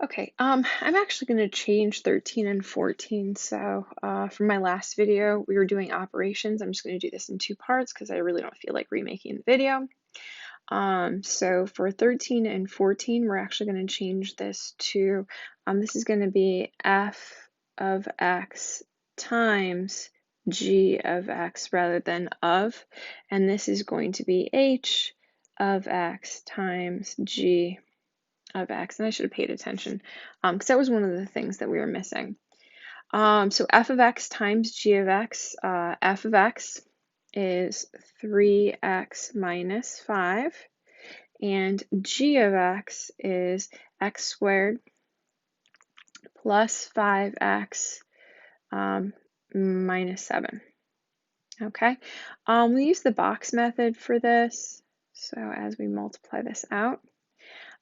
Okay, I'm actually going to change 13 and 14. So from my last video, we were doing operations. I'm just going to do this in two parts because I really don't feel like remaking the video. So for 13 and 14, we're actually going to change this to, this is going to be f of x times g of x rather than of, and this is going to be h of x times g of x, and I should have paid attention because that was one of the things that we were missing. So f of x times g of x, f of x is 3x minus 5, and g of x is x squared plus 5x minus 7. Okay, we use the box method for this, so as we multiply this out,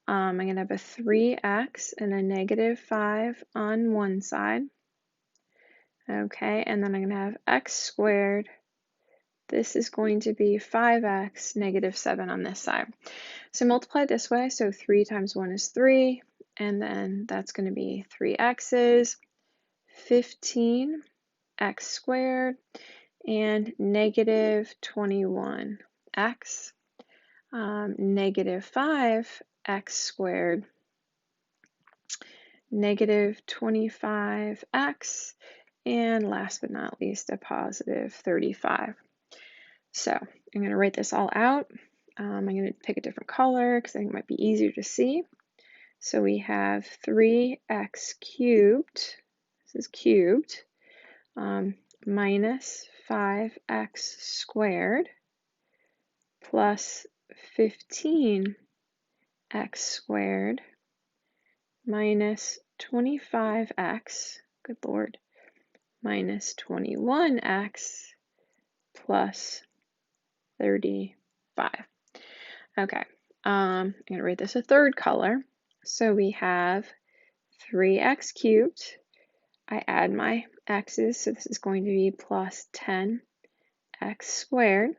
I'm going to have a 3x and a negative 5 on one side. Okay, and then I'm going to have x squared. This is going to be 5x negative 7 on this side. So multiply this way, so 3 times 1 is 3, and then that's going to be 3x's, 15x squared, and negative 21x, negative 5x squared, negative 25x, and last but not least, a positive 35. So I'm going to write this all out. I'm going to pick a different color because I think it might be easier to see. So we have 3x cubed, this is cubed, minus 5x squared plus 15x squared minus 25x, good Lord, minus 21x plus 35. Okay, I'm going to write this a third color. So we have 3x cubed. I add my x's, so this is going to be plus 10x squared.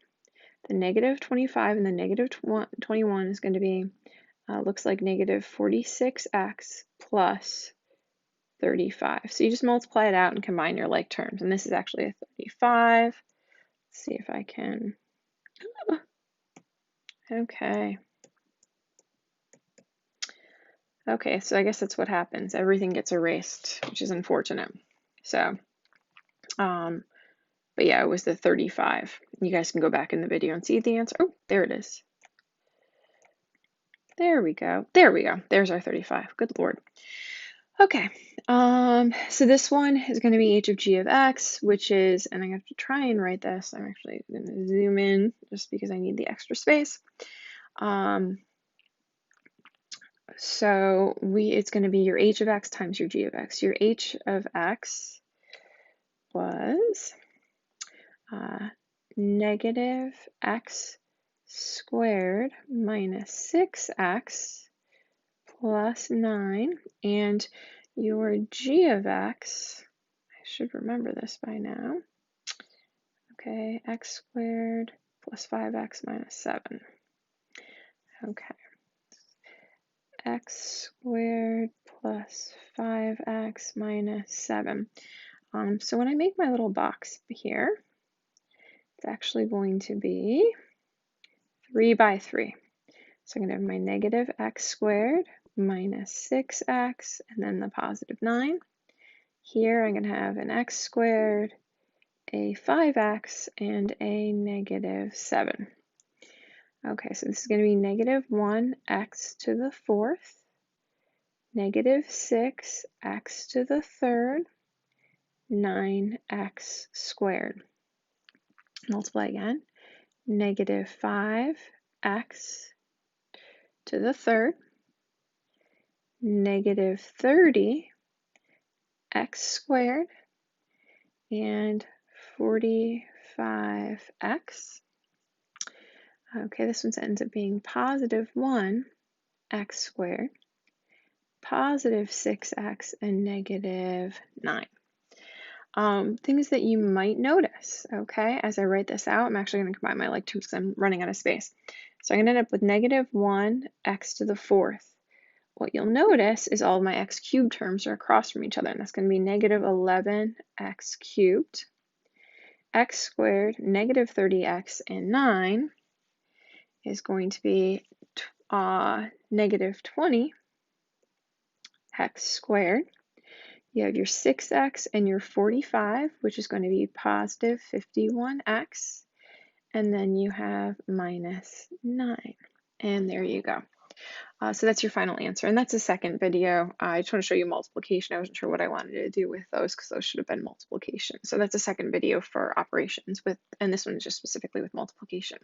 The negative 25 and the negative 21 is going to be, looks like negative 46x plus 35. So you just multiply it out and combine your like terms. And this is actually a 35. Let's see if I can. Okay. Okay, so I guess that's what happens. Everything gets erased, which is unfortunate. So, but yeah, it was the 35. You guys can go back in the video and see the answer. Oh, there it is. There we go. There we go. There's our 35. Good Lord. Okay, so this one is going to be h of g of x, which is, and I have to try and write this. I'm actually going to zoom in just because I need the extra space. So it's going to be your h of x times your g of x. Your h of x was negative x squared minus 6x plus 9, and your g of x, I should remember this by now. Okay, x squared plus 5x minus 7. Okay, x squared plus 5x minus 7. So when I make my little box here, it's actually going to be 3 by 3. So I'm going to have my negative x squared minus 6x and then the positive 9. Here I'm going to have an x squared, a 5x, and a negative 7. Okay, so this is going to be negative 1x to the 4th, negative 6x to the 3rd, 9x squared. Multiply again, negative 5x to the 3rd, negative 30x squared, and 45x. Okay, this one ends up being positive 1x squared, positive 6x, and negative 9. Things that you might notice, okay, as I write this out, I'm actually going to combine my like terms because I'm running out of space. So I'm going to end up with negative 1x to the 4th. what you'll notice is all of my x cubed terms are across from each other, and that's going to be negative 11x cubed, x squared, negative 30x, and 9 is going to be negative 20 x squared. You have your 6x and your 45, which is going to be positive 51x. And then you have minus 9. And there you go. So that's your final answer. And that's a second video. I just want to show you multiplication. I wasn't sure what I wanted to do with those because those should have been multiplication. So that's a second video for operations with, and this one is just specifically with multiplication.